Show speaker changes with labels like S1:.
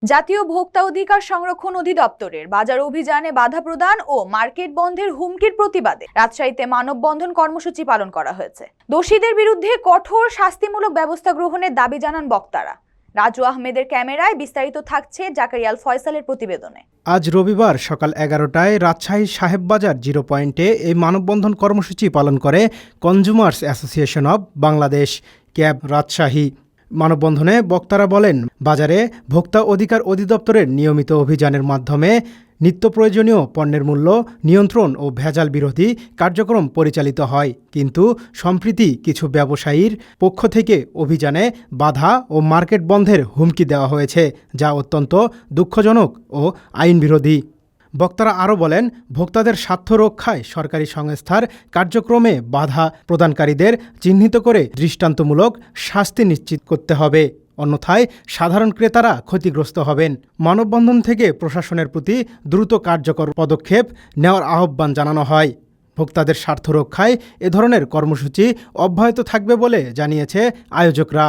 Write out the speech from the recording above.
S1: জাতীয় ভোক্তা অধিকার সংরক্ষণ অধিদপ্তরের বাজার অভিযানে বাধা প্রদান ও মার্কেট বন্ধের হুমকির প্রতিবাদে রাজশাহীতে মানববন্ধন কর্মসূচি পালন করা হয়েছে। দোষীদের বিরুদ্ধে কঠোর শাস্তিমূলক ব্যবস্থা গ্রহণের দাবি জানান বক্তারা। রাজু আহমেদের ক্যামেরায় বিস্তারিত থাকছে জাকারিয়াল ফয়সালের প্রতিবেদনে।
S2: আজ রবিবার সকাল 11টায় রাজশাহী সাহেববাজার 0 পয়েন্টে এই মানববন্ধন কর্মসূচি পালন করে consumers association of Bangladesh cab Rajshahi. মানববন্ধনে বক্তারা বলেন, বাজারে ভোক্তা অধিকার অধিদপ্তরের নিয়মিত অভিযানের মাধ্যমে নিত্য প্রয়োজনীয় পণ্যের মূল্য নিয়ন্ত্রণ ও ভেজাল বিরোধী কার্যক্রম পরিচালিত হয়, কিন্তু সম্প্রতি কিছু ব্যবসায়ীর পক্ষ থেকে অভিযানে বাধা ও মার্কেট বন্ধের হুমকি দেওয়া হয়েছে, যা অত্যন্ত দুঃখজনক ও আইন বিরোধী। বক্তারা আরও বলেন, ভোক্তাদের স্বার্থ রক্ষায় সরকারি সংস্থার কার্যক্রমে বাধা প্রদানকারীদের চিহ্নিত করে দৃষ্টান্তমূলক শাস্তি নিশ্চিত করতে হবে, অন্যথায় সাধারণ ক্রেতারা ক্ষতিগ্রস্ত হবেন। মানববন্ধন থেকে প্রশাসনের প্রতি দ্রুত কার্যকর পদক্ষেপ নেওয়ার আহ্বান জানানো হয়। ভোক্তাদের স্বার্থ রক্ষায় এ ধরনের কর্মসূচি অব্যাহত থাকবে বলে জানিয়েছে আয়োজকরা।